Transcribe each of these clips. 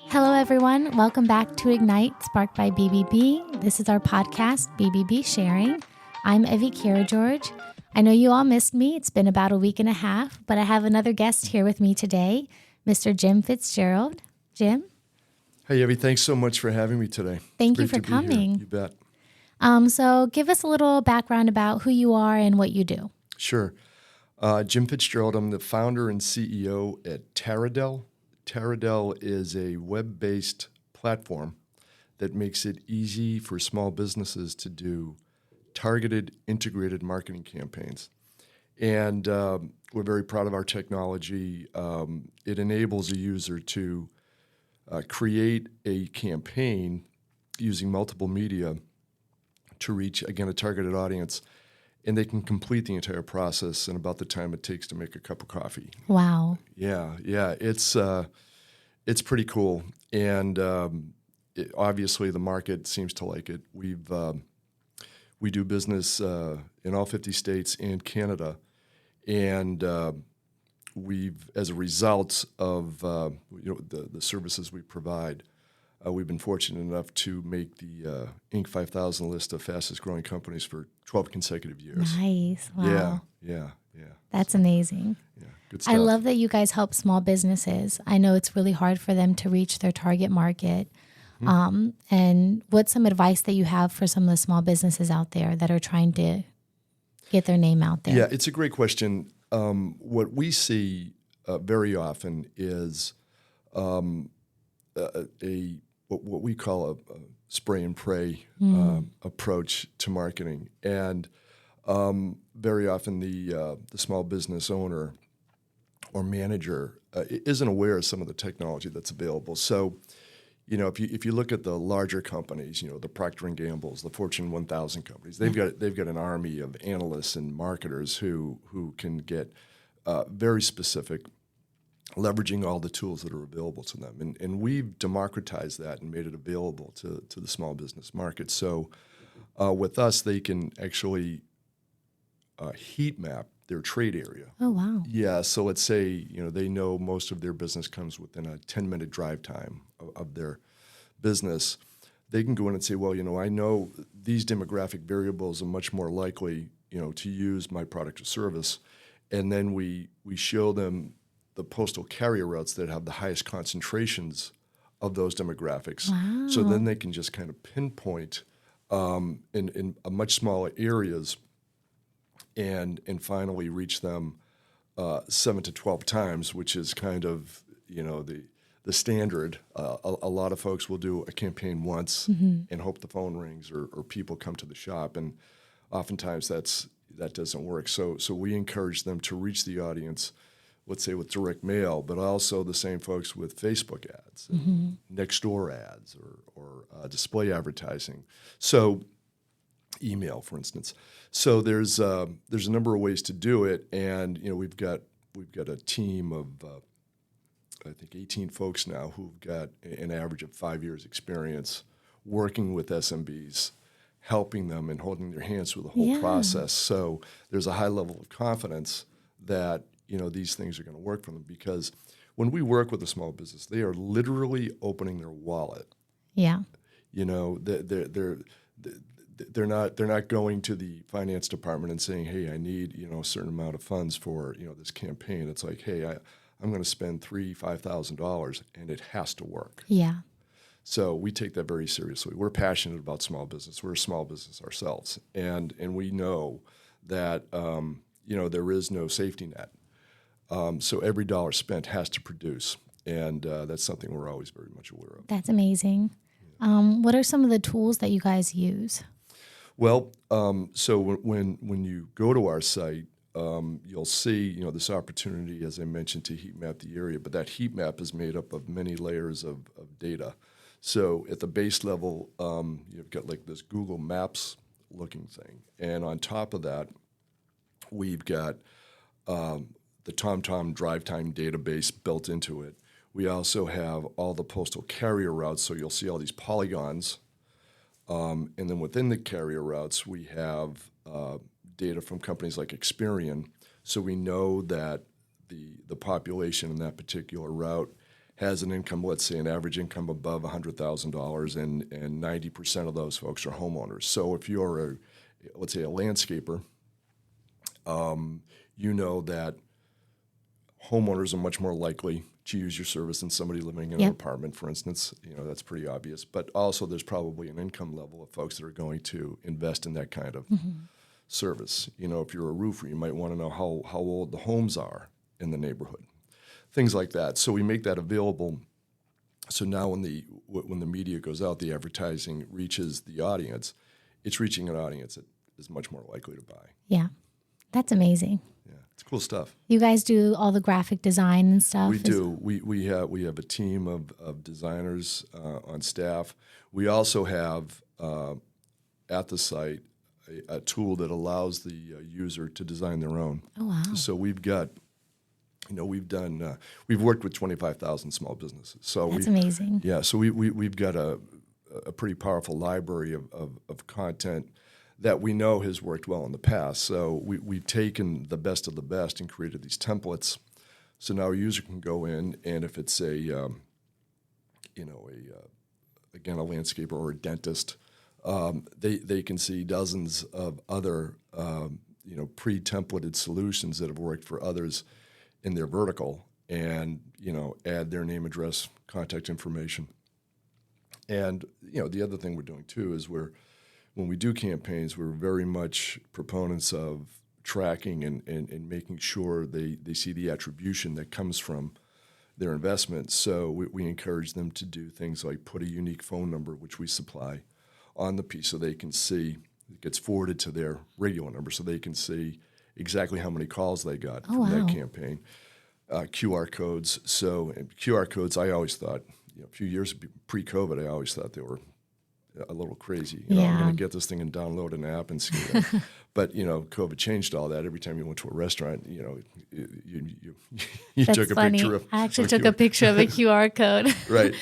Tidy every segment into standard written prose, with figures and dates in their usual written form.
Hello, everyone. Welcome back to Ignite, sparked by BBB. This is our podcast, BBB Sharing. I'm Evie Kira-George. I know you all missed me. It's been about a week and a half, but I have another guest here with me today, Mr. Jim Fitzgerald. Jim? Hey, Evie, thanks so much for having me today. Thank you for coming. You bet. So give us a little background about who you are and what you do. Sure. Jim Fitzgerald, I'm the founder and CEO at Taradel. Taradel is a web-based platform that makes it easy for small businesses to do targeted, integrated marketing campaigns. And we're very proud of our technology. It enables a user to create a campaign using multiple media to reach, again, a targeted audience, and they can complete the entire process in about the time it takes to make a cup of coffee. Wow. Yeah, it's pretty cool, and obviously the market seems to like it. We do business in all 50 states and Canada, and we've, as a result of the services we provide, we've been fortunate enough to make the Inc. 5000 list of fastest growing companies for 12 consecutive years. Nice. Wow. Yeah. That's amazing. Yeah, good stuff. I love that you guys help small businesses. I know it's really hard for them to reach their target market. Mm-hmm. And what's some advice that you have for some of the small businesses out there that are trying to get their name out there? Yeah, it's a great question. What we see very often is what we call a spray and pray approach to marketing, and very often the small business owner or manager isn't aware of some of the technology that's available. So, if you look at the larger companies, the Procter and Gamble's, the Fortune 1000 companies, they've got an army of analysts and marketers who can get very specific, leveraging all the tools that are available to them. And we've democratized that and made it available to the small business market. So with us, they can actually heat map their trade area. Oh, wow. Yeah, so let's say, they know most of their business comes within a 10-minute drive time of their business. They can go in and say, well, I know these demographic variables are much more likely, to use my product or service. And then we show them the postal carrier routes that have the highest concentrations of those demographics. Wow. So then they can just kind of pinpoint in a much smaller areas and finally reach them 7 to 12 times, which is kind of, the standard. A lot of folks will do a campaign once and hope the phone rings or people come to the shop, and oftentimes that doesn't work. So we encourage them to reach the audience, let's say with direct mail, but also the same folks with Facebook ads, next door ads, or display advertising. So email, for instance. So there's a number of ways to do it, and we've got a team of I think 18 folks now who've got an average of 5 years experience working with SMBs, helping them and holding their hands through the whole process. So there's a high level of confidence that these things are going to work for them, because when we work with a small business, they are literally opening their wallet. Yeah. They're not going to the finance department and saying, hey, I need a certain amount of funds for this campaign. It's like, hey, I'm going to spend $5,000 and it has to work. Yeah. So we take that very seriously. We're passionate about small business. We're a small business ourselves, and we know that there is no safety net. So every dollar spent has to produce, and that's something we're always very much aware of. That's amazing. What are some of the tools that you guys use? Well, so when you go to our site, you'll see this opportunity, as I mentioned, to heat map the area. But that heat map is made up of many layers of data. So at the base level, you've got like this Google Maps looking thing, and on top of that, we've got the TomTom drive time database built into it. We also have all the postal carrier routes, so you'll see all these polygons. And then within the carrier routes, we have data from companies like Experian, so we know that the population in that particular route has an income, let's say an average income above $100,000, and 90% of those folks are homeowners. So if you're let's say a landscaper, you know that homeowners are much more likely to use your service than somebody living in an apartment, for instance. That's pretty obvious. But also there's probably an income level of folks that are going to invest in that kind of service. If you're a roofer, you might want to know how old the homes are in the neighborhood, things like that. So we make that available. So now when the media goes out, the advertising reaches the audience, it's reaching an audience that is much more likely to buy. Yeah, that's amazing. Yeah, it's cool stuff. You guys do all the graphic design and stuff? We do. We have a team of designers on staff. We also have at the site a tool that allows the user to design their own. Oh, wow. So we've got, we've worked with 25,000 small businesses. So that's amazing. Yeah, so we've got a pretty powerful library of content that we know has worked well in the past. So we've taken the best of the best and created these templates. So now a user can go in, and if it's a landscaper or a dentist, they can see dozens of other pre-templated solutions that have worked for others in their vertical, and add their name, address, contact information. And the other thing we're doing too is when we do campaigns, we're very much proponents of tracking and making sure they see the attribution that comes from their investment. So we encourage them to do things like put a unique phone number, which we supply, on the piece so they can see, it gets forwarded to their regular number so they can see exactly how many calls they got from that campaign. QR codes. So QR codes, I always thought, a few years pre-COVID, I always thought they were a little crazy. I'm going to get this thing and download an app and scan it. But, COVID changed all that. Every time you went to a restaurant, you took a picture of. I actually took a picture of a QR code. Right.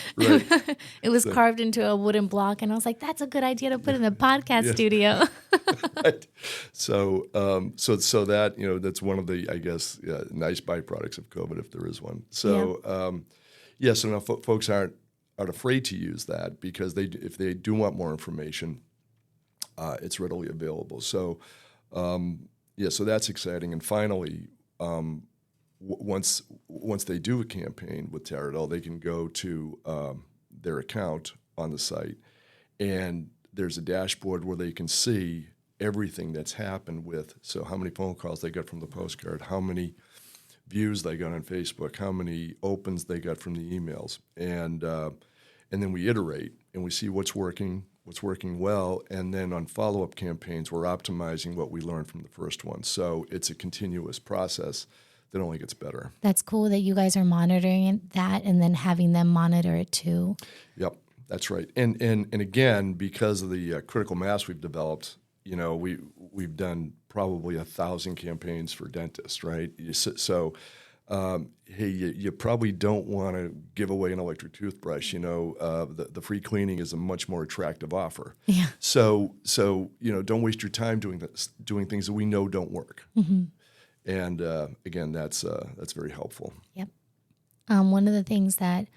It was carved into a wooden block, and I was like, that's a good idea to put in the podcast studio. Right. So that, that's one of the, I guess, nice byproducts of COVID, if there is one. So, so now folks aren't afraid to use that because if they do want more information, it's readily available. So, so that's exciting. And finally, once they do a campaign with Taradel, they can go to their account on the site, and there's a dashboard where they can see everything that's happened so how many phone calls they got from the postcard, how many views they got on Facebook, how many opens they got from the emails, and then we iterate and we see what's working well, and then on follow-up campaigns we're optimizing what we learned from the first one. So it's a continuous process that only gets better. That's cool that you guys are monitoring that and then having them monitor it too. Yep, that's right. And again, because of the critical mass we've developed, we've done probably 1,000 campaigns for dentists, right? So, hey, you probably don't want to give away an electric toothbrush. The free cleaning is a much more attractive offer. Yeah. So don't waste your time doing things that we know don't work. Mm-hmm. And again, that's very helpful. Yep. One of the things that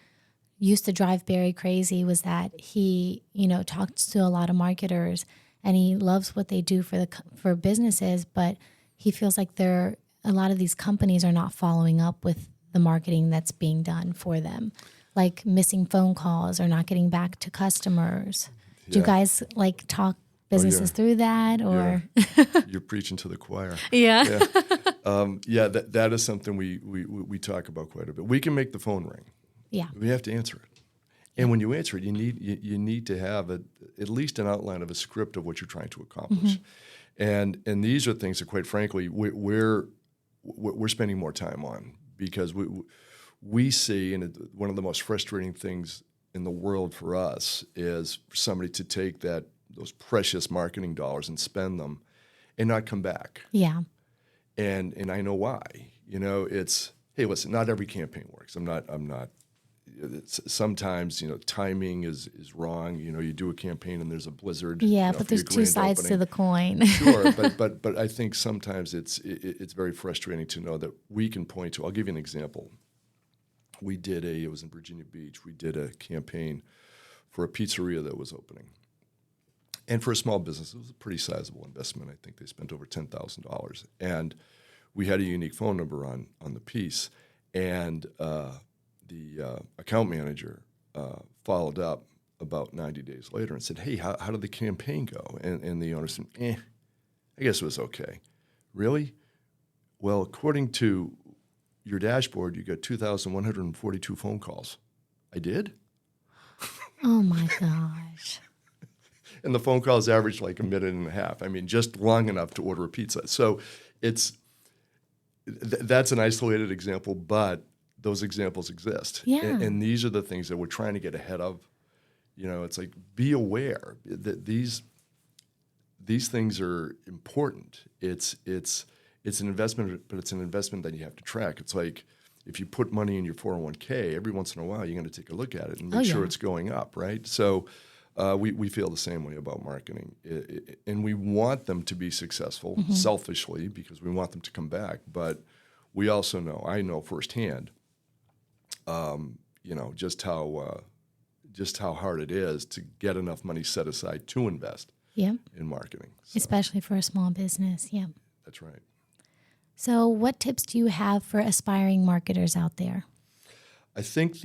used to drive Barry crazy was that he, talks to a lot of marketers. And he loves what they do for businesses, but he feels like a lot of these companies are not following up with the marketing that's being done for them, like missing phone calls or not getting back to customers. Yeah. Do you guys talk businesses through that, or you're preaching to the choir? Yeah, that is something we talk about quite a bit. We can make the phone ring. Yeah, we have to answer it. And when you answer it, you need to have at least an outline of a script of what you're trying to accomplish. Mm-hmm. And these are things that, quite frankly, we're spending more time on because we see, and one of the most frustrating things in the world for us is for somebody to take those precious marketing dollars and spend them and not come back. Yeah. And I know why. It's, hey, listen, not every campaign works. I'm not. Sometimes timing is wrong. You do a campaign and there's a blizzard. Yeah, but there's two sides to the coin. Sure, but I think sometimes it's very frustrating to know that we can point to. I'll give you an example. it was in Virginia Beach, we did a campaign for a pizzeria that was opening. And for a small business, it was a pretty sizable investment. I think they spent over $10,000. And we had a unique phone number on the piece. And the account manager followed up about 90 days later and said, hey, how did the campaign go? And the owner said, I guess it was okay. Really? Well, according to your dashboard, you got 2,142 phone calls. I did? Oh, my gosh. And the phone calls averaged like a minute and a half. I mean, just long enough to order a pizza. So that's an isolated example, but those examples exist. Yeah. And these are the things that we're trying to get ahead of. You know, it's like, be aware that these things are important. It's an investment, but it's an investment that you have to track. It's like if you put money in your 401k, every once in a while you're going to take a look at it and make sure it's going up, right? So we feel the same way about marketing. And we want them to be successful selfishly because we want them to come back. But we also know, I know firsthand, just how hard it is to get enough money set aside to invest in marketing. So, especially for a small business. Yeah. That's right. So what tips do you have for aspiring marketers out there? I think this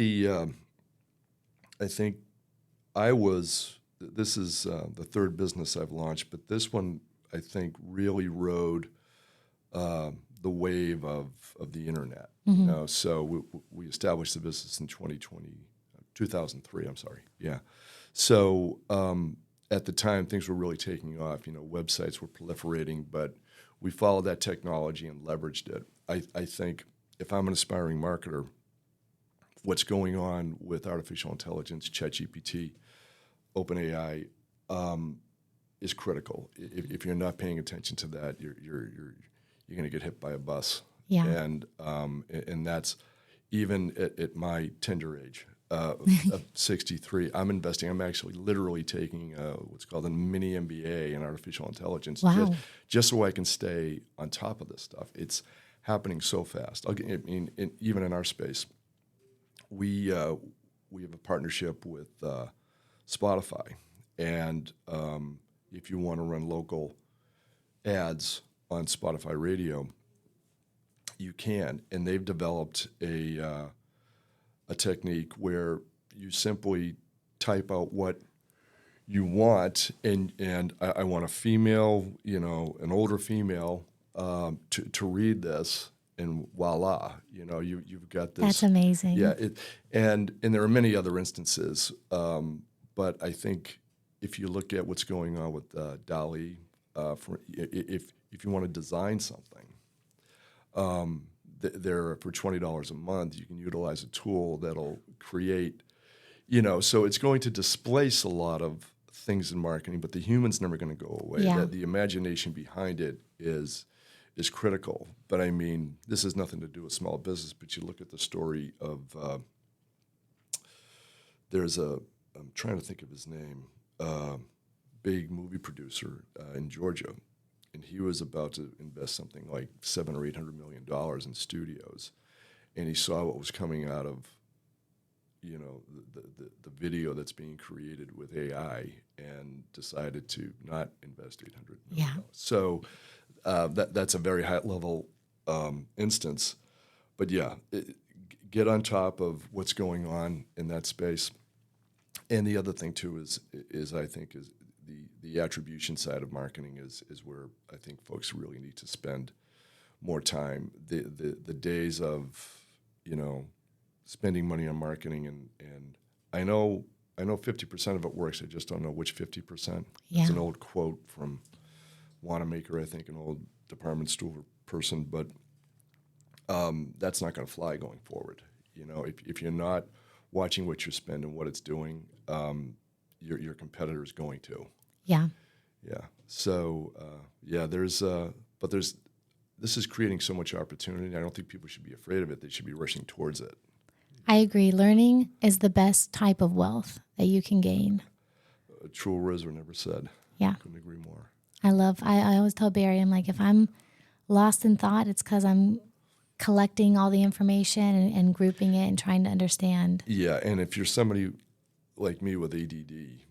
is the third business I've launched, but this one I think really rode the wave of the internet. You know, so we established the business in 2003. I'm sorry. Yeah. So at the time, things were really taking off. You know, websites were proliferating, but we followed that technology and leveraged it. I think if I'm an aspiring marketer, what's going on with artificial intelligence, ChatGPT, OpenAI, is critical. If you're not paying attention to that, you're going to get hit by a bus. Yeah. And that's even at my tender age of 63. I'm investing. I'm actually literally taking what's called a mini MBA in artificial intelligence, just so I can stay on top of this stuff. It's happening so fast. Even in our space, we have a partnership with Spotify, and if you want to run local ads on Spotify radio, you can. And they've developed a technique where you simply type out what you want, and I want a female, an older female, to read this, and voila, you've got this. That's amazing. Yeah, and there are many other instances, but I think if you look at what's going on with DALL-E, if you want to design something, there for $20 a month, you can utilize a tool that'll create, so it's going to displace a lot of things in marketing, but the human's never going to go away. Yeah. The imagination behind it is critical. But I mean, this has nothing to do with small business, but you look at the story of, I'm trying to think of his name, big movie producer in Georgia. And he was about to invest something like $700 or $800 million in studios, and he saw what was coming out of, the video that's being created with AI, and decided to not invest $800 million. Yeah. So that's a very high level instance, but get on top of what's going on in that space. And the other thing too is I think is the attribution side of marketing is where I think folks really need to spend more time. The days of spending money on marketing, and I know 50% of it works. I just don't know which 50%. Yeah. It's an old quote from Wanamaker, I think, an old department store person, but that's not going to fly going forward. If you're not watching what you're spending, what it's doing, your competitor is going to. Yeah. Yeah. So this is creating so much opportunity. I don't think people should be afraid of it. They should be rushing towards it. I agree. Learning is the best type of wealth that you can gain. A true RZR never said. Yeah. Couldn't agree more. I always tell Barry, I'm like, if I'm lost in thought, it's because I'm collecting all the information and grouping it and trying to understand. Yeah, and if you're somebody like me with ADD,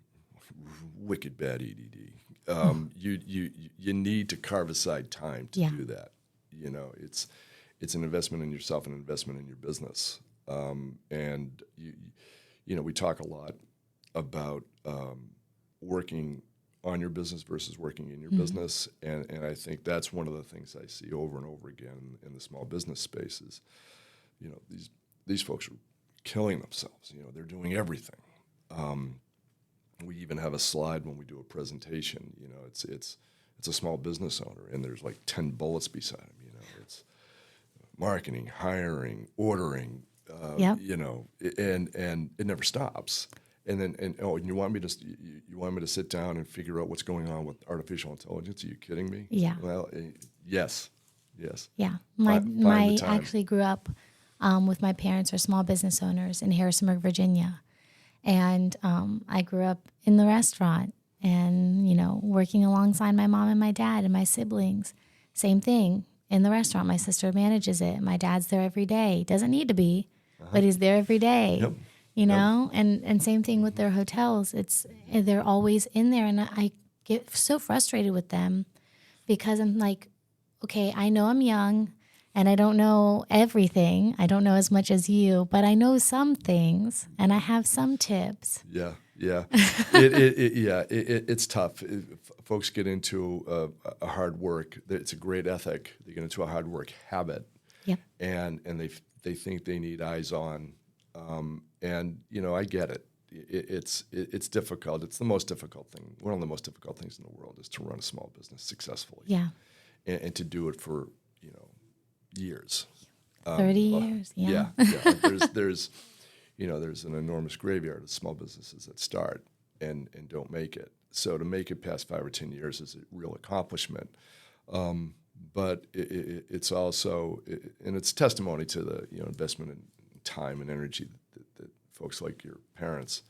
wicked bad ADD, you need to carve aside time to do that. You know, it's an investment in yourself, an investment in your business. And you know, we talk a lot about working on your business versus working in your business, and I think that's one of the things I see over and over again in the small business spaces. You know, these folks are killing themselves. You know, they're doing everything. We even have a slide when we do a presentation. You know, it's a small business owner, and there's like 10 bullets beside him. You know, it's marketing, hiring, ordering. You know, and it never stops. And then you want me to sit down and figure out what's going on with artificial intelligence? Are you kidding me? Yeah. Well, yes. Yeah. My actually grew up with my parents are small business owners in Harrisonburg, Virginia. And I grew up in the restaurant and, you know, working alongside my mom and my dad and my siblings. Same thing in the restaurant. My sister manages it. My dad's there every day. Doesn't need to be, but he's there every day. Yep. You know, and same thing with their hotels. They're always in there. And I get so frustrated with them because I'm like, okay, I know I'm young. And I don't know everything. I don't know as much as you, but I know some things, and I have some tips. Yeah. It's tough. Folks get into a hard work. It's a great ethic. They get into a hard work habit. Yep. And they think they need eyes on. And you know, I get it. It's difficult. It's the most difficult thing. One of the most difficult things in the world is to run a small business successfully. Yeah. And to do it for, you know, years. 30 years, yeah. There's an enormous graveyard of small businesses that start and don't make it. So to make it past 5 or 10 years is a real accomplishment. But it's also, and it's testimony to the investment in time and energy that folks like your parents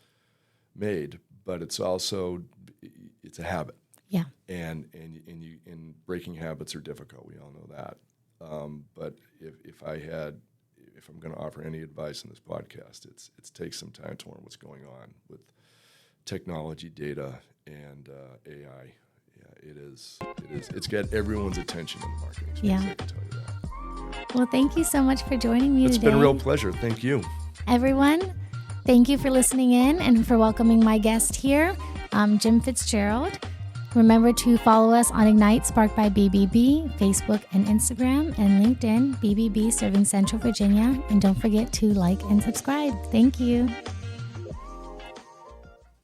made. But it's also, it's a habit. Yeah. And breaking habits are difficult. We all know that. But if I'm going to offer any advice in this podcast, it's take some time to learn what's going on with technology, data, and AI. Yeah, it's got everyone's attention in the marketing space. Yeah. I can tell you that. Well, thank you so much for joining me today. It's been a real pleasure. Thank you. Everyone, thank you for listening in and for welcoming my guest here, Jim Fitzgerald. Remember to follow us on Ignite Sparked by BBB, Facebook and Instagram, and LinkedIn, BBB Serving Central Virginia. And don't forget to like and subscribe. Thank you.